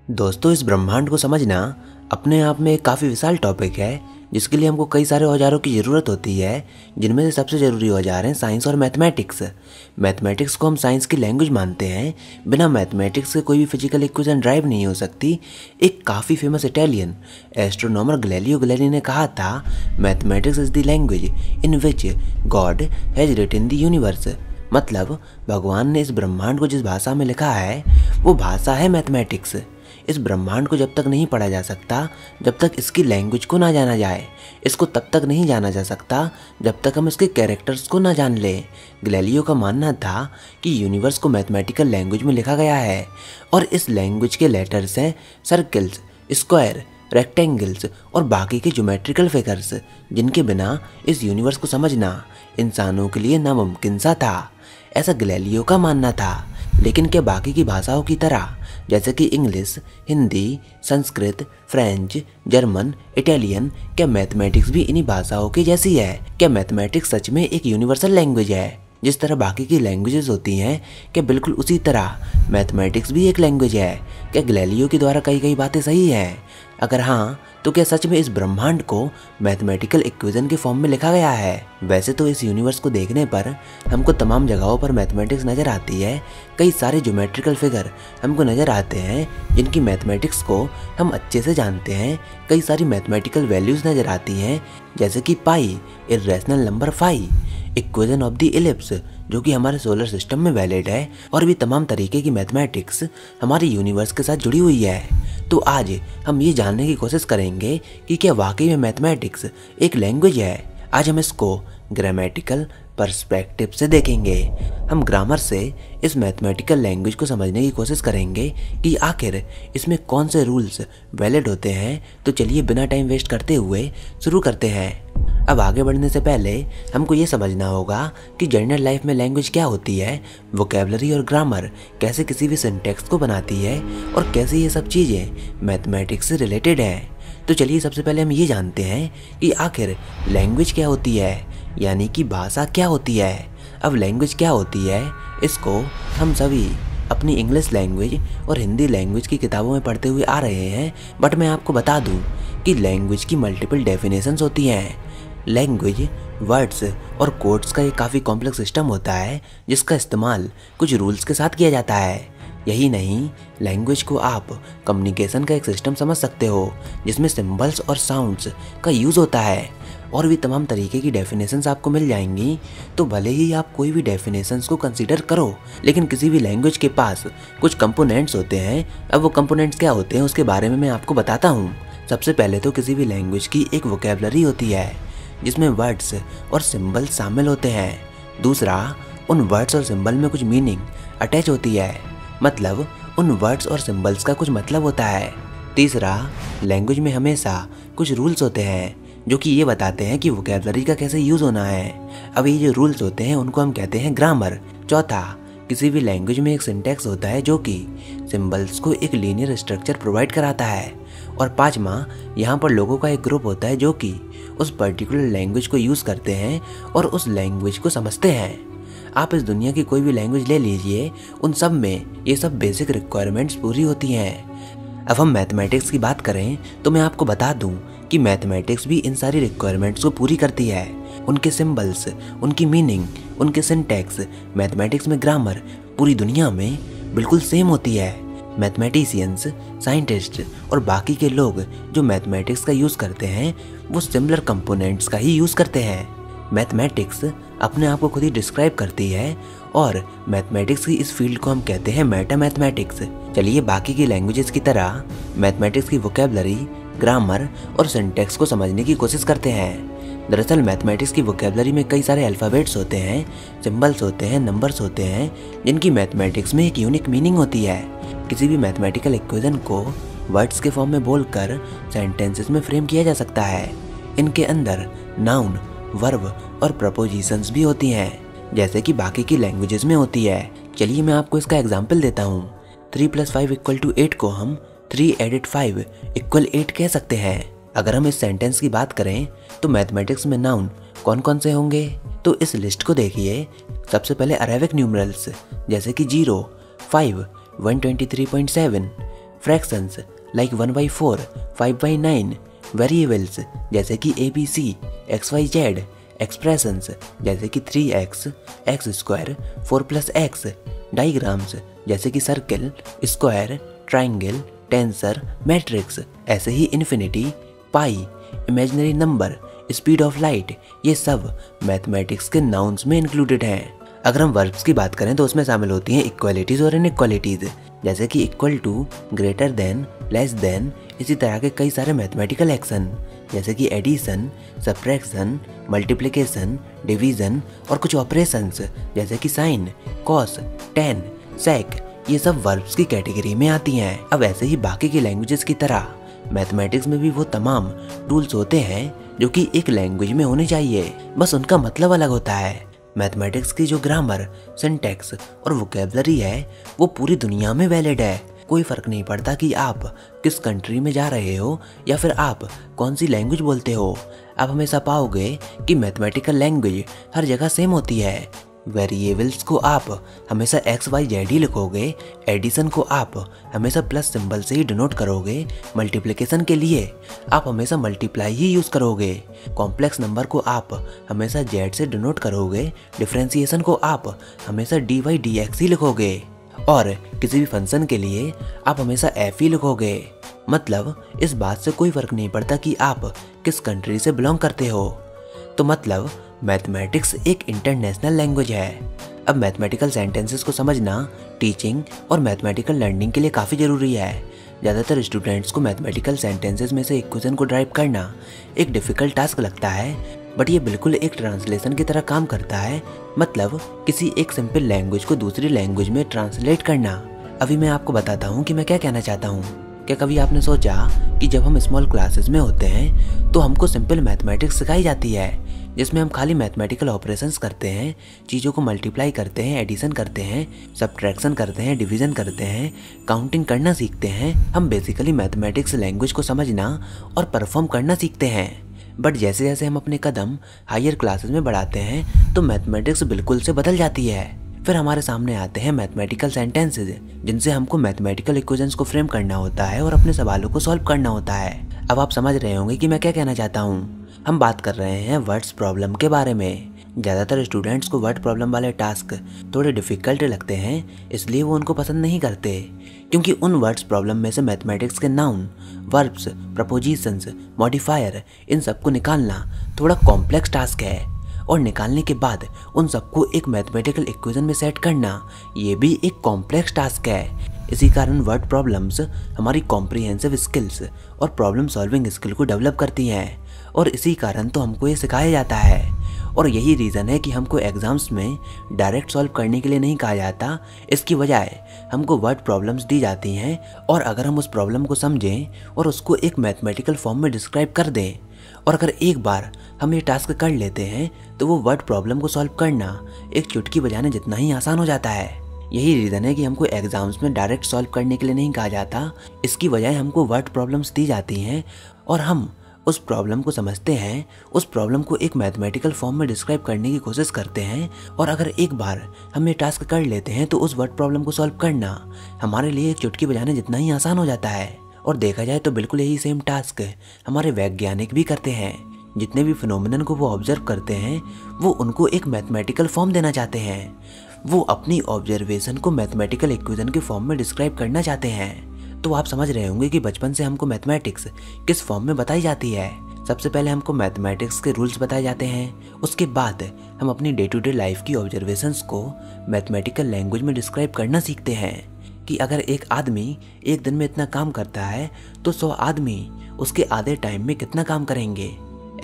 दोस्तों, इस ब्रह्मांड को समझना अपने आप में एक काफ़ी विशाल टॉपिक है, जिसके लिए हमको कई सारे औजारों की ज़रूरत होती है, जिनमें से सबसे ज़रूरी औजार हैं साइंस और मैथमेटिक्स। मैथमेटिक्स को हम साइंस की लैंग्वेज मानते हैं। बिना मैथमेटिक्स के कोई भी फिजिकल इक्वेशन ड्राइव नहीं हो सकती। एक काफ़ी famous Italian astronomer Galileo Galilei ने कहा था, mathematics is the language in which God has written the universe. मतलब भगवान ने इस ब्रह्मांड को जिस भाषा में लिखा है, वो भाषा है मैथमेटिक्स। इस ब्रह्मांड को जब तक नहीं पढ़ा जा सकता, जब तक इसकी लैंग्वेज को ना जाना जाए। इसको तब तक नहीं जाना जा सकता जब तक हम इसके कैरेक्टर्स को ना जान लें। गैलीलियो का मानना था कि यूनिवर्स को मैथमेटिकल लैंग्वेज में लिखा गया है, और इस लैंग्वेज के लेटर्स हैं सर्कल्स, स्क्वायर, रेक्टेंगल्स और बाकी के ज्योमेट्रिकल फिगर्स, जिनके बिना इस यूनिवर्स को समझना इंसानों के लिए नामुमकिन सा था। ऐसा गैलीलियो का मानना था। लेकिन क्या बाकी की भाषाओं की तरह, जैसे कि English, Hindi, Sanskrit, French, German, Italian, क्या मैथमेटिक्स भी इन्हीं भाषाओं की जैसी है? क्या मैथमेटिक्स सच में एक यूनिवर्सल लैंग्वेज है? जिस तरह बाकी की लैंग्वेजेस होती हैं, क्या बिल्कुल उसी तरह मैथमेटिक्स भी एक लैंग्वेज है? क्या गैलीलियो के द्वारा कई बातें सही हैं? अगर हाँ, तो क्या सच में इस ब्रह्मांड को मैथमेटिकल इक्वेशन के फॉर्म में लिखा गया है? वैसे तो इस यूनिवर्स को देखने पर हमको तमाम जगहों पर मैथमेटिक्स नज़र आती है। कई सारे ज्योमेट्रिकल फिगर हमको नज़र आते हैं, जिनकी मैथमेटिक्स को हम अच्छे से जानते हैं। कई सारी मैथमेटिकल वैल्यूज़ नज़र आती हैं, जैसे कि pi, irrational number 5, equation of the ellipse, जो कि हमारे सोलर सिस्टम में वैलिड है, और भी तमाम तरीके की मैथमेटिक्स हमारे यूनिवर्स के साथ जुड़ी हुई है। तो आज हम ये जानने की कोशिश करेंगे कि क्या वाकई में मैथमेटिक्स एक लैंग्वेज है। आज हम इसको ग्रामेटिकल पर्सपेक्टिव से देखेंगे। हम ग्रामर से इस मैथमेटिकल लैंग्वेज को समझने की कोशिश करेंगे कि आखिर इसमें कौन से रूल्स वैलिड होते हैं। तो चलिए बिना टाइम वेस्ट करते हुए शुरू करते हैं। अब आगे बढ़ने से पहले हमको ये समझना होगा कि जनरल लाइफ में लैंग्वेज क्या होती है, वोकैबुलरी और ग्रामर कैसे किसी भी सिंटैक्स को बनाती है, और कैसे ये सब चीज़ें मैथमेटिक्स से रिलेटेड हैं। तो चलिए सबसे पहले हम ये जानते हैं कि आखिर लैंग्वेज क्या होती है, यानी कि भाषा क्या होती है। अब लैंग्वेज क्या होती है, इसको हम सभी अपनी इंग्लिश लैंग्वेज और हिंदी लैंग्वेज की किताबों में पढ़ते हुए आ रहे हैं। बट मैं आपको बता दूं कि लैंग्वेज की मल्टीपल डेफिनेशंस होती हैं। लैंग्वेज वर्ड्स और कोड्स का एक काफ़ी कॉम्प्लेक्स सिस्टम होता है, जिसका इस्तेमाल कुछ रूल्स के साथ किया जाता है। यही नहीं, लैंग्वेज को आप कम्युनिकेशन का एक सिस्टम समझ सकते हो, जिसमें सिंबल्स और साउंड्स का यूज़ होता है। और भी तमाम तरीके की डेफिनेशंस आपको मिल जाएंगी। तो भले ही आप कोई भी डेफिनेशंस को कंसीडर करो, लेकिन किसी भी लैंग्वेज के पास कुछ कंपोनेंट्स होते हैं। अब वो कंपोनेंट्स क्या होते हैं, उसके बारे में मैं आपको बताता हूँ। सबसे पहले तो किसी भी लैंग्वेज की एक वोकैबुलरी होती है, जिसमें वर्ड्स और सिंबल्स शामिल होते हैं। दूसरा, उन वर्ड्स और सिंबल में कुछ मीनिंग अटैच होती है, मतलब उन वर्ड्स और सिंबल्स का कुछ मतलब होता है। तीसरा, लैंग्वेज में हमेशा कुछ रूल्स होते हैं, जो कि ये बताते हैं कि वोकैबुलरी का कैसे यूज़ होना है। अब ये जो रूल्स होते हैं, उनको हम कहते हैं ग्रामर। चौथा, किसी भी लैंग्वेज में एक सिंटैक्स होता है, जो कि सिंबल्स को एक लीनियर स्ट्रक्चर प्रोवाइड कराता है। और पाँचवा, यहाँ पर लोगों का एक ग्रुप होता है, जो कि उस पर्टिकुलर लैंग्वेज को यूज़ करते हैं और उस लैंग्वेज को समझते हैं। आप इस दुनिया की कोई भी लैंग्वेज ले लीजिए, उन सब में ये सब बेसिक रिक्वायरमेंट्स पूरी होती हैं। अब हम मैथमेटिक्स की बात करें, तो मैं आपको बता दूं कि मैथमेटिक्स भी इन सारी रिक्वायरमेंट्स को पूरी करती है। उनके सिंबल्स, उनकी मीनिंग, उनके सिंटैक्स, मैथमेटिक्स में ग्रामर पूरी दुनिया में बिल्कुल सेम होती है। मैथमेटिशियंस, साइंटिस्ट और बाकी के लोग जो मैथमेटिक्स का यूज़ करते हैं, वो सिमिलर कंपोनेंट्स का ही यूज़ करते हैं। मैथमेटिक्स अपने आप को खुद ही डिस्क्राइब करती है, और मैथमेटिक्स की इस फील्ड को हम कहते हैं मेटा मैथमेटिक्स। चलिए बाकी की लैंग्वेजेस की तरह मैथमेटिक्स की वोकैबुलरी, ग्रामर और सिंटैक्स को समझने की कोशिश करते हैं। दरअसल मैथमेटिक्स की वोकैबुलरी में कई सारे अल्फ़ाबेट्स होते हैं, सिंबल्स होते हैं, नंबर्स होते हैं, जिनकी मैथमेटिक्स में एक यूनिक मीनिंग होती है। किसी भी मैथमेटिकल इक्वेशन को वर्ड्स के फॉर्म में बोलकर सेंटेंसेस में फ्रेम किया जा सकता है। इनके अंदर नाउन, वर्ब और प्रपोजिशंस भी होती हैं, जैसे कि बाकी की लैंग्वेजेस में होती है। चलिए मैं आपको इसका एग्जाम्पल देता हूँ। 3 + 5 = 8 को हम 3 + 5 = 8 कह सकते हैं। अगर हम इस सेंटेंस की बात करें, तो मैथमेटिक्स में नाउन कौन कौन से होंगे, तो इस लिस्ट को देखिए। सबसे पहले अरेबिक न्यूमरल्स, जैसे कि 0, 5, 123.7, फ्रैक्शंस लाइक 1/4, 5/9, वेरिएबल्स जैसे कि ABC, XYZ, एक्सप्रेशंस जैसे कि 3x, x², 4+x, डायग्राम्स जैसे कि circle, square, triangle, tensor, matrix, ऐसे ही infinity, pi, imaginary number, speed of light, ये सब मैथमेटिक्स के नाउन्स में इंक्लूडेड हैं। अगर हम वर्ब्स की बात करें तो उसमें शामिल होती हैं इक्वालिटीज और इनइक्वालिटीज, जैसे कि equal to, greater than, less than, इसी तरह के कई सारे मैथमेटिकल एक्शन जैसे कि एडिशन, सब्ट्रैक्शन, मल्टीप्लिकेशन, डिवीजन और कुछ ऑपरेशंस जैसे कि साइन, कॉस, टेन, सेक, ये सब वर्ब्स की कैटेगरी में आती हैं। अब ऐसे ही बाकी की लैंग्वेजेस की तरह मैथमेटिक्स में भी वो तमाम टूल्स होते हैं जो कि एक लैंग्वेज में होने चाहिए, बस उनका मतलब अलग होता है। मैथमेटिक्स की जो ग्रामर, सिंटैक्स और वोकैबुलरी है वो पूरी दुनिया में वैलिड है। कोई फर्क नहीं पड़ता कि आप किस कंट्री में जा रहे हो या फिर आप कौन सी लैंग्वेज बोलते हो, आप हमेशा पाओगे कि मैथमेटिकल लैंग्वेज हर जगह सेम होती है। वेरिएबल्स को आप हमेशा XYZ ही लिखोगे, एडिशन को आप हमेशा प्लस सिंबल से ही डिनोट करोगे, मल्टीप्लिकेशन के लिए आप हमेशा मल्टीप्लाई ही यूज़ करोगे, कॉम्प्लेक्स नंबर को आप हमेशा Z से डिनोट करोगे, डिफरेंशिएशन को आप हमेशा DY/DX ही लिखोगे और किसी भी फंक्शन के लिए आप हमेशा F ही लिखोगे। मतलब इस बात से कोई फर्क नहीं पड़ता कि आप किस कंट्री से बिलोंग करते हो। तो मतलब मैथमेटिक्स एक इंटरनेशनल लैंग्वेज है। अब मैथमेटिकल सेंटेंसेस को समझना टीचिंग और मैथमेटिकल लर्निंग के लिए काफ़ी ज़रूरी है। ज़्यादातर स्टूडेंट्स को मैथमेटिकल सेंटेंसेस में से इक्वेशन को ड्राइव करना एक डिफ़िकल्ट टास्क लगता है, बट ये बिल्कुल एक ट्रांसलेशन की तरह काम करता है। मतलब किसी एक सिंपल लैंग्वेज को दूसरी लैंग्वेज में ट्रांसलेट करना। अभी मैं आपको बताता हूँ कि मैं क्या कहना चाहता हूँ। क्या कभी आपने सोचा कि जब हम स्मॉल क्लासेस में होते हैं तो हमको सिंपल मैथमेटिक्स सिखाई जाती है, जिसमें हम खाली मैथमेटिकल ऑपरेशंस करते हैं, चीज़ों को मल्टीप्लाई करते हैं, एडिशन करते हैं, सब्ट्रैक्शन करते हैं, डिवीज़न करते हैं, काउंटिंग करना सीखते हैं। हम बेसिकली मैथमेटिक्स लैंग्वेज को समझना और परफॉर्म करना सीखते हैं। बट जैसे जैसे हम अपने कदम हायर क्लासेस में बढ़ाते हैं तो मैथमेटिक्स बिल्कुल से बदल जाती है। फिर हमारे सामने आते हैं मैथमेटिकल सेंटेंसेस, जिनसे हमको मैथमेटिकल इक्वेशंस को फ्रेम करना होता है और अपने सवालों को सॉल्व करना होता है। अब आप समझ रहे होंगे कि मैं क्या कहना चाहता हूँ। हम बात कर रहे हैं वर्ड्स प्रॉब्लम के बारे में। ज़्यादातर स्टूडेंट्स को वर्ड प्रॉब्लम वाले टास्क थोड़े डिफ़िकल्ट लगते हैं, इसलिए वो उनको पसंद नहीं करते, क्योंकि उन वर्ड्स प्रॉब्लम में से मैथमेटिक्स के नाउन, वर्ब्स, प्रपोजिशंस, मॉडिफायर, इन सबको निकालना थोड़ा कॉम्प्लेक्स टास्क है और निकालने के बाद उन सबको एक मैथमेटिकल इक्वेशन में सेट करना ये भी एक कॉम्प्लेक्स टास्क है। इसी कारण वर्ड प्रॉब्लम्स हमारी कॉम्प्रिहेंसिव स्किल्स और प्रॉब्लम सॉल्विंग स्किल को डेवलप करती हैं और इसी कारण तो हमको ये सिखाया जाता है। और यही रीज़न है कि हमको एग्ज़ाम्स में डायरेक्ट सॉल्व करने के लिए नहीं कहा जाता, इसकी बजाय हमको वर्ड प्रॉब्लम्स दी जाती हैं और अगर हम उस प्रॉब्लम को समझें और उसको एक मैथमेटिकल फॉर्म में डिस्क्राइब कर दें और अगर एक बार हम ये टास्क कर लेते हैं तो वो वर्ड प्रॉब्लम को सॉल्व करना एक चुटकी बजाने जितना ही आसान हो जाता है। यही रीज़न है कि हमको एग्ज़ाम्स में डायरेक्ट सॉल्व करने के लिए नहीं कहा जाता, इसकी बजाय हमको वर्ड प्रॉब्लम्स दी जाती हैं और हम उस प्रॉब्लम को समझते हैं, उस प्रॉब्लम को एक मैथमेटिकल फॉर्म में डिस्क्राइब करने की कोशिश करते हैं और अगर एक बार हम ये टास्क कर लेते हैं तो उस वर्ड प्रॉब्लम को सॉल्व करना हमारे लिए एक चुटकी बजाने जितना ही आसान हो जाता है। और देखा जाए तो बिल्कुल यही सेम टास्क हमारे वैज्ञानिक भी करते हैं। जितने भी फिनोमिनन को वो ऑब्जर्व करते हैं वो उनको एक मैथमेटिकल फॉर्म देना चाहते हैं। वो अपनी ऑब्जर्वेशन को मैथमेटिकल इक्वेशन के फॉर्म में डिस्क्राइब करना चाहते हैं। तो आप समझ रहे होंगे कि बचपन से हमको मैथमेटिक्स किस फॉर्म में बताई जाती है। सबसे पहले हमको मैथमेटिक्स के रूल्स बताए जाते हैं, उसके बाद हम अपनी डे टू डे लाइफ की ऑब्जर्वेशंस को मैथमेटिकल लैंग्वेज में डिस्क्राइब करना सीखते हैं कि अगर एक आदमी एक दिन में इतना काम करता है तो 100 आदमी उसके आधे टाइम में कितना काम करेंगे।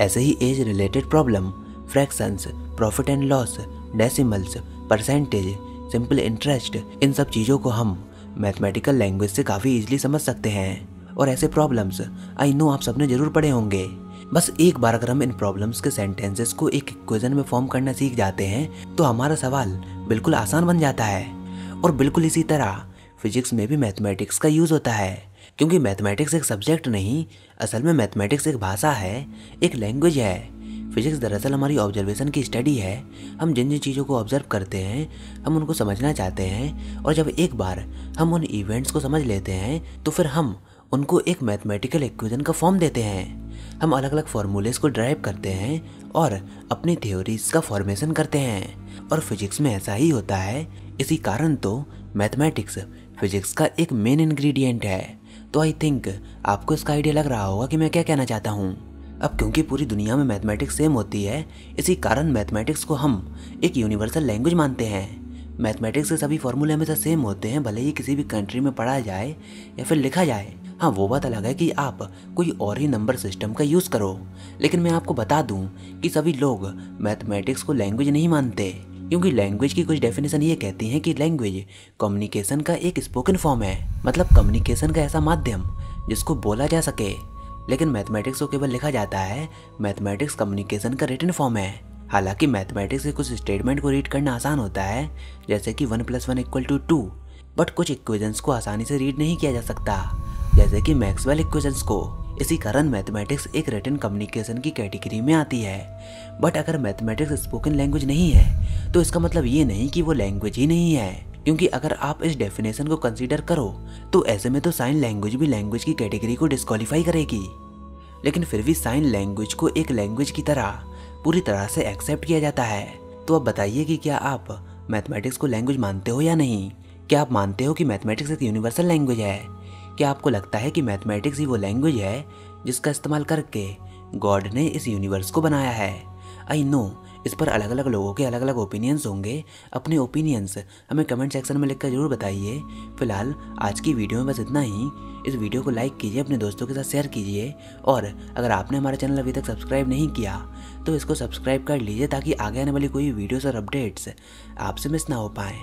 ऐसे ही age related problem, fractions, profit and loss, decimals, percentage, simple interest, इन सब चीज़ों को हम मैथमेटिकल लैंग्वेज से काफ़ी इजीली समझ सकते हैं। और ऐसे प्रॉब्लम्स आई नो आप सबने ज़रूर पढ़े होंगे। बस एक बार अगर हम इन प्रॉब्लम्स के सेंटेंसेस को एक इक्वेशन में फॉर्म करना सीख जाते हैं तो हमारा सवाल बिल्कुल आसान बन जाता है। और बिल्कुल इसी तरह फिजिक्स में भी मैथमेटिक्स का यूज़ होता है, क्योंकि मैथमेटिक्स एक सब्जेक्ट नहीं, असल में मैथमेटिक्स एक भाषा है, एक लैंग्वेज है। फिजिक्स दरअसल हमारी ऑब्जर्वेशन की स्टडी है। हम जिन जिन चीज़ों को ऑब्जर्व करते हैं हम उनको समझना चाहते हैं, और जब एक बार हम उन इवेंट्स को समझ लेते हैं तो फिर हम उनको एक मैथमेटिकल इक्वेशन का फॉर्म देते हैं। हम अलग अलग फार्मूलेस को ड्राइव करते हैं और अपनी थ्योरीज का फॉर्मेशन करते हैं, और फिजिक्स में ऐसा ही होता है। इसी कारण तो मैथमेटिक्स फिजिक्स का एक मेन इंग्रेडिएंट है। तो आई थिंक आपको इसका आइडिया लग रहा होगा कि मैं क्या कहना चाहता हूँ। अब क्योंकि पूरी दुनिया में मैथमेटिक्स सेम होती है, इसी कारण मैथमेटिक्स को हम एक यूनिवर्सल लैंग्वेज मानते हैं। मैथमेटिक्स के सभी फॉर्मूले हमेशा सेम होते हैं, भले ही किसी भी कंट्री में पढ़ा जाए या फिर लिखा जाए। हाँ, वो बात अलग है कि आप कोई और ही नंबर सिस्टम का यूज़ करो, लेकिन मैं आपको बता दूं कि सभी लोग मैथमेटिक्स को लैंग्वेज नहीं मानते, क्योंकि लैंग्वेज की कुछ डेफिनेशन ये कहती हैं कि लैंग्वेज कम्युनिकेशन का एक स्पोकन फॉर्म है, मतलब कम्युनिकेशन का ऐसा माध्यम जिसको बोला जा सके। लेकिन मैथमेटिक्स को केवल लिखा जाता है। मैथमेटिक्स कम्युनिकेशन का रिटन फॉर्म है। हालांकि मैथमेटिक्स के कुछ स्टेटमेंट को रीड करना आसान होता है, जैसे कि 1 + 1 = 2, बट कुछ इक्वेशंस को आसानी से रीड नहीं किया जा सकता, जैसे कि मैक्सवेल इक्वेशंस को। इसी कारण मैथमेटिक्स एक रिटन कम्युनिकेशन की कैटेगरी में आती है। बट अगर मैथमेटिक्स स्पोकन लैंग्वेज नहीं है तो इसका मतलब ये नहीं कि वो लैंग्वेज ही नहीं है, क्योंकि अगर आप इस डेफिनेशन को कंसीडर करो तो ऐसे में तो साइन लैंग्वेज भी लैंग्वेज की कैटेगरी को डिस्क्वालीफाई करेगी। लेकिन फिर भी साइन लैंग्वेज को एक लैंग्वेज की तरह पूरी तरह से एक्सेप्ट किया जाता है। तो अब बताइए कि क्या आप मैथमेटिक्स को लैंग्वेज मानते हो या नहीं? क्या आप मानते हो कि मैथमेटिक्स एक यूनिवर्सल लैंग्वेज है? क्या आपको लगता है कि मैथमेटिक्स ही वो लैंग्वेज है जिसका इस्तेमाल करके गॉड ने इस यूनिवर्स को बनाया है? आई नो इस पर अलग अलग लोगों के अलग अलग ओपिनियंस होंगे। अपने ओपिनियंस हमें कमेंट सेक्शन में लिखकर जरूर बताइए। फिलहाल आज की वीडियो में बस इतना ही। इस वीडियो को लाइक कीजिए, अपने दोस्तों के साथ शेयर कीजिए, और अगर आपने हमारा चैनल अभी तक सब्सक्राइब नहीं किया तो इसको सब्सक्राइब कर लीजिए, ताकि आगे आने वाली कोई वीडियोस और अपडेट्स आपसे मिस ना हो पाएँ।